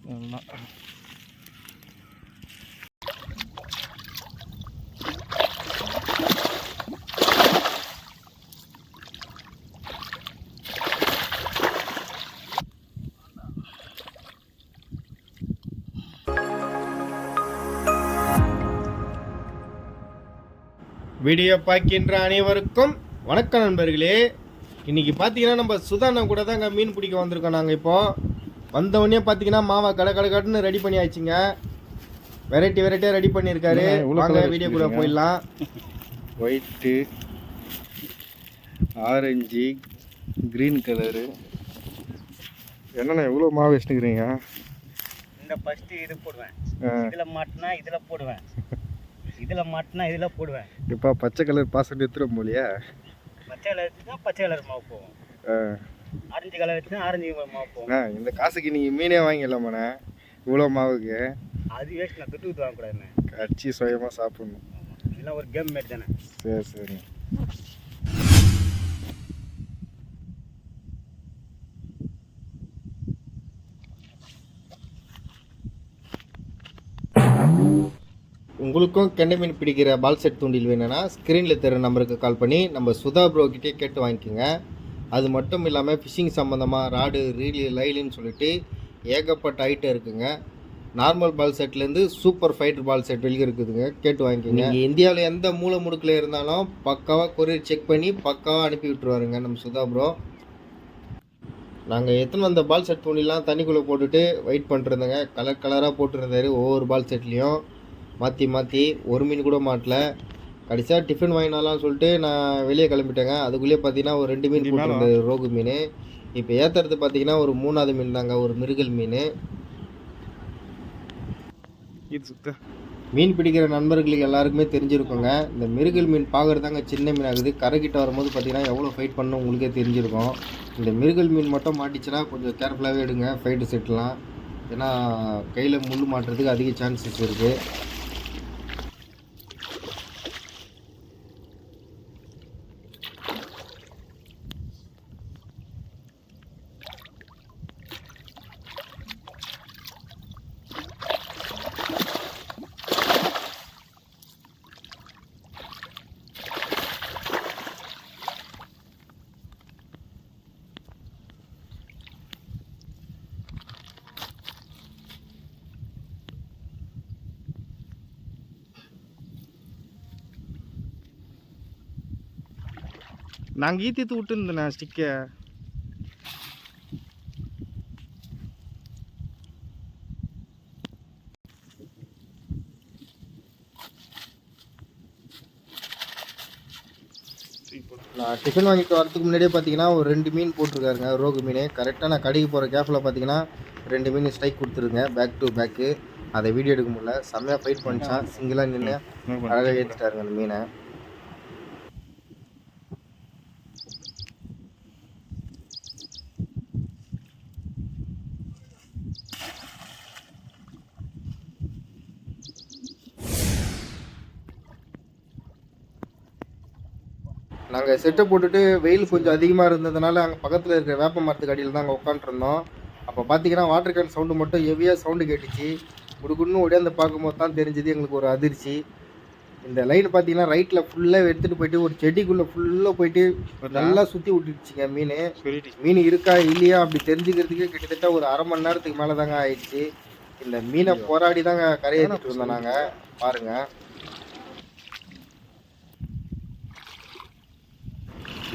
Video பார்க்கின்ற அனைவருக்கும் வணக்கம் நண்பர்களே. இன்றைக்கி பார்த்தீங்கன்னா நம்ம சுதாண்ணன் கூட தாங்க மீன் பிடிக்க வந்திருக்கோம். நாங்கள் இப்போது வந்தவொடனே பார்த்தீங்கன்னா மாவா கடன்னு ரெடி பண்ணி ஆச்சுங்க. வெரைட்டியாக ரெடி பண்ணியிருக்காரு. வாங்க வீடியோ கூட போயிடலாம். White, orange, green colour. என்னண்ணா எவ்வளோ மாவு வச்சுக்கிறீங்க? இந்த ஃபஸ்ட்டு இது போடுவேன், இதில் மாட்டினா இதில் போடுவேன், இதில் மாட்டினா இதில் போடுவேன். இப்போ பச்சை கலர் பாசம் எடுத்துடும் போலியா? பச்சை கலர் எடுத்துனா பச்சை கலர் மாவு போகும், ஆரஞ்சு கலர் எடுத்துனா ஆரஞ்சு மாவு போகும். இந்த காசுக்கு நீங்கள் மீனே வாங்கிடலாமாண்ணே? இவ்வளோ மாவுக்கு அது வேஸ்ட். நான் துட்டு ஊற்று வாங்கக்கூடாதுண்ணே, கட்சி சுயமாக சாப்பிட்ணும். இதெல்லாம் ஒரு கேம் மாரி தானே. சரி. உங்களுக்கும் கெண்டை மீன் பிடிக்கிற பால் செட் தூண்டில் வேணும்னா ஸ்க்ரீனில் தர நம்பருக்கு கால் பண்ணி நம்ம சுதா ப்ரோக்கிட்டே கேட்டு வாங்கிக்கோங்க. அது மட்டும் இல்லாமல் ஃபிஷிங் சம்மந்தமாக ராடு, ரீலு, லைலுன்னு சொல்லிட்டு ஏகப்பட்ட ஐட்டம் இருக்குங்க. நார்மல் பால் செட்லேருந்து சூப்பர் ஃபைட்டர் பால் செட் வெளியே இருக்குதுங்க, கேட்டு வாங்கிக்கோங்க. நீங்கள் இந்தியாவில் எந்த மூலை முடுக்கில் இருந்தாலும் பக்காவாக கொரியர் செக் பண்ணி பக்காவாக அனுப்பி விட்டுருவாருங்க நம்ம சுதா ப்ரோ. நாங்கள் எத்தனை வந்த பால் செட் தூண்டிலாம் தண்ணிக்குள்ளே போட்டுட்டு வெயிட் பண்ணிருந்தேங்க. கலராக போட்டுருந்தாரு. ஒவ்வொரு பால் செட்லேயும் மாற்றி ஒரு மீன் கூட மாட்டல. கடைசியாக டிஃபன் வாங்கினாலாம்னு சொல்லிட்டு நான் வெளியே கிளம்பிட்டேங்க. அதுக்குள்ளேயே பார்த்தீங்கன்னா ஒரு 2 மீன் போட்டிருந்தது, ரோகு மீன். இப்போ ஏற்றுறது பார்த்தீங்கன்னா ஒரு 3வது மீன் தாங்க, ஒரு மிருகல் மீன். மீன் பிடிக்கிற நண்பர்களுக்கு எல்லாருக்குமே தெரிஞ்சிருக்குங்க. இந்த மிருகல் மீன் பார்க்குறதாங்க சின்ன மீன் ஆகுது. கரைக்கிட்ட வரும்போது பார்த்தீங்கன்னா எவ்வளோ ஃபைட் பண்ணணும் உங்களுக்கே தெரிஞ்சிருக்கும். இந்த மிருகல் மீன் மட்டும் மாட்டிச்சுன்னா கொஞ்சம் கேர்ஃபுல்லாகவே எடுங்க ஃபைட்டு செட்லாம். ஏன்னா கையில் முள் மாட்டுறதுக்கு அதிக சான்சஸ் இருக்குது. நாங்கள் ஈத்தித்து விட்டுருந்தேண்ணே ஸ்டிக்கை. நான் டிஃபன் வாங்கிட்டு வரதுக்கு முன்னாடியே பார்த்தீங்கன்னா ஒரு 2 மீன் போட்டிருக்காருங்க, ரோகு மீன். கரெக்டாக நான் கடைக்கு போகிற கேஃபில் பார்த்தீங்கன்னா 2 மீன் ஸ்ட்ரைக் கொடுத்துருங்க, பேக் டு பேக்கு. அதை வீடியோ எடுக்க முடியல, செம்மையாக ஃபைட் பண்ணிச்சான். சிங்கிளாக நின்று அழகாக ஏற்றிட்டாருங்க அந்த மீனை. நாங்கள் செட்டை போட்டுட்டு வெயில் கொஞ்சம் அதிகமாக இருந்ததுனால அங்கே பக்கத்தில் இருக்கிற வேப்ப மரத்துக்கு அடியில் தான் அங்கே உட்காந்துருந்தோம். அப்போ பார்த்தீங்கன்னா வாட்டர் கேன் சவுண்டு மட்டும் ஹெவியாக சவுண்டு கேட்டுச்சு. குடுக்குன்னு ஒடியாந்து பார்க்கும்போது தான் தெரிஞ்சது எங்களுக்கு ஒரு அதிர்ச்சி. இந்த லைன் பார்த்தீங்கன்னா ரைட்டில் ஃபுல்லாக எடுத்துகிட்டு போயிட்டு ஒரு செடிக்குள்ளே ஃபுல்லாக போயிட்டு நல்லா சுற்றி விட்டுடுச்சிங்க மீன். மீன் இருக்கா இல்லையா அப்படி தெரிஞ்சுக்கிறதுக்கே கிட்டத்தட்ட ஒரு அரை மணி நேரத்துக்கு மேலே தாங்க ஆயிடுச்சு. இந்த மீனை போராடி தாங்க கரையேற்றிட்டு இருந்தோம் நாங்கள். பாருங்கள்,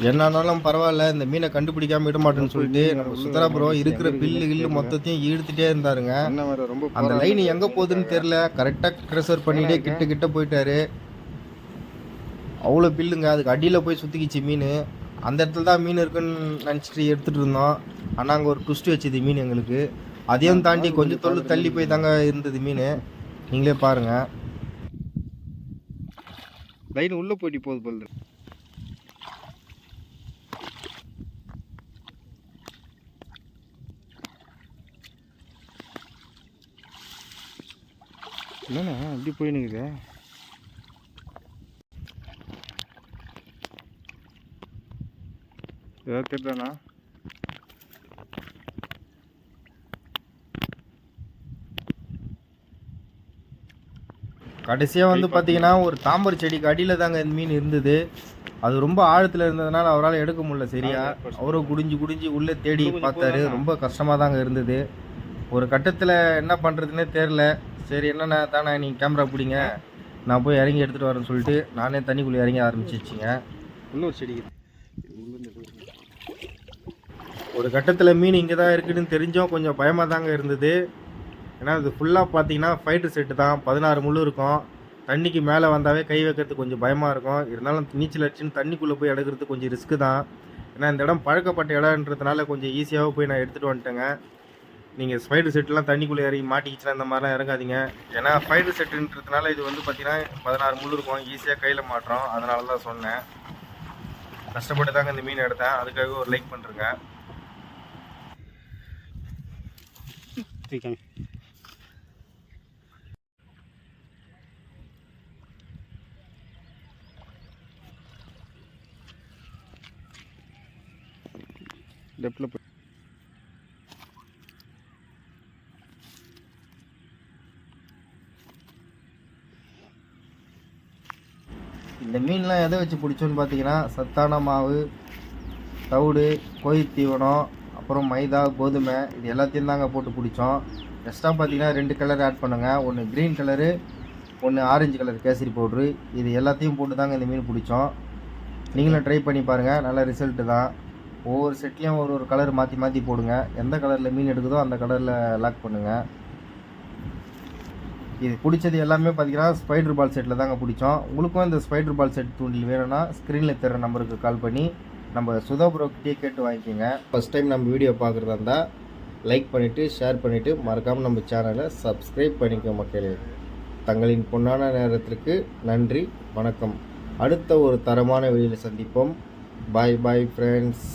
என்னானாலும் பரவாயில்ல, இந்த மீனை கண்டுபிடிக்காம விட மாட்டேன்னு சொல்லிட்டு நம்ம சுந்தரா ப்ரோ இருக்கிற பில்லு மொத்தத்தையும் இழுத்துட்டே இருந்தாருங்க. அந்த லைன் எங்கே போகுதுன்னு தெரில, கரெக்டாக க்ரெஷர் பண்ணிகிட்டே கிட்ட போயிட்டாரு. அவ்வளோ பில்லுங்க, அதுக்கு அடியில் போய் சுற்றிக்கிச்சு மீன். அந்த இடத்துல தான் மீன் இருக்குன்னு நினச்சிட்டு எடுத்துகிட்டு இருந்தோம். ஆனால் அங்கே ஒரு ட்விஸ்ட் வச்சுது மீன் எங்களுக்கு. அதையும் தாண்டி கொஞ்சம் தள்ளி போய் தாங்க இருந்தது மீன். நீங்களே பாருங்கள், லைன் உள்ளே போயிட்டு போகுது போல். என்னண்ணா அப்படி போயினுக்குது? ஏதாவது தெரியுதாண்ணா? கடைசியாக வந்து பார்த்தீங்கன்னா ஒரு தாம்பர் செடிக்கு அடியில் தாங்க இந்த மீன் இருந்தது. அது ரொம்ப ஆழத்தில் இருந்ததுனால அவரால் எடுக்க முடியல சரியா. அவரும் குடிஞ்சு உள்ளே தேடி பார்த்தாரு. ரொம்ப கஷ்டமாக தாங்க இருந்தது. ஒரு கட்டத்தில் என்ன பண்ணுறதுன்னே தெரில. சரி என்னண்ணா தானே நீங்கள் கேமரா பிடிங்க, நான் போய் இறங்கி எடுத்துகிட்டு வரேன்னு சொல்லிட்டு நானே தண்ணிக்குள்ளே இறங்கி ஆரம்பிச்சிச்சிங்க. இன்னொரு செடிக்கு ஒரு கட்டத்தில் மீன் இங்கே தான் இருக்குதுன்னு தெரிஞ்சோம் கொஞ்சம் பயமாக தாங்க இருந்தது. ஏன்னா இது ஃபுல்லாக பார்த்தீங்கன்னா ஃபைட்டர் செட்டு தான், 16 முள் இருக்கும். தண்ணிக்கு மேலே வந்தாவே கை வைக்கிறதுக்கு கொஞ்சம் பயமாக இருக்கும். இருந்தாலும் நீச்சல் அடிச்சுன்னு தண்ணிக்குள்ளே போய் எடுக்கிறது கொஞ்சம் ரிஸ்க்கு தான். ஏன்னா இந்த இடம் பழக்கப்பட்ட இடம்ன்றதுனால கொஞ்சம் ஈஸியாகவும் போய் நான் எடுத்துகிட்டு வந்துட்டேங்க. நீங்கள் ஸ்பைடர் செட்டுலாம் தண்ணிக்குள்ளே இறங்கி மாட்டிக்கிச்சுன்னா இந்த மாதிரிலாம் இறங்காதீங்க. ஏன்னா ஃபைட்டர் செட்டுன்றதுனால இது வந்து பார்த்தீங்கன்னா 16 முள் இருக்கும், ஈஸியாக கையில் மாட்டுறோம். அதனால தான் சொன்னேன். கஷ்டப்பட்டு தாங்க இந்த மீன் எடுத்தேன். அதுக்காக ஒரு லைக் பண்ணுறேங்க. டெப்த்தில் போய் இந்த மீன்லாம் எதை வச்சு பிடிச்சோன்னு பார்த்தீங்கன்னா சத்தான மாவு, தவிடு, கோழி தீவனம், அப்புறம் மைதா, கோதுமை இது எல்லாத்தையும் தாங்க போட்டு பிடிச்சோம். எக்ஸ்ட்ரா பார்த்தீங்கன்னா 2 கலர் ஆட் பண்ணுங்க. ஒன்று க்ரீன் கலரு, ஒன்று ஆரஞ்சு கலர் கேசரி பவுட்ரு. இது எல்லாத்தையும் போட்டு தாங்க இந்த மீன் பிடிச்சோம். நீங்களும் ட்ரை பண்ணி பாருங்கள், நல்ல ரிசல்ட்டு தான். ஒவ்வொரு செட்லேயும் ஒரு கலர் மாற்றி போடுங்க. எந்த கலரில் மீன் எடுக்குதோ அந்த கலரில் லாக் பண்ணுங்கள். இது பிடிச்சது எல்லாமே பார்த்தீங்கன்னா ஸ்பைடர் பால் செட்டில் தாங்க பிடிச்சோம். உங்களுக்கும் இந்த ஸ்பைடர் பால் செட் தூண்டில் வேணும்னா ஸ்க்ரீனில் தர நம்பருக்கு கால் பண்ணி நம்ம சுதா ப்ரோக்கிட்டே கேட்டு வாங்கிக்கோங்க. ஃபஸ்ட் டைம் நம்ம வீடியோ பார்க்குறதா இருந்தால் லைக் பண்ணிவிட்டு ஷேர் பண்ணிவிட்டு மறக்காமல் நம்ம சேனலை சப்ஸ்கிரைப் பண்ணிக்க மக்களே. தங்களின் பொன்னான நேரத்திற்கு நன்றி, வணக்கம். அடுத்த ஒரு தரமான வீடியோவில் சந்திப்போம். பாய் பாய் ஃப்ரெண்ட்ஸ்.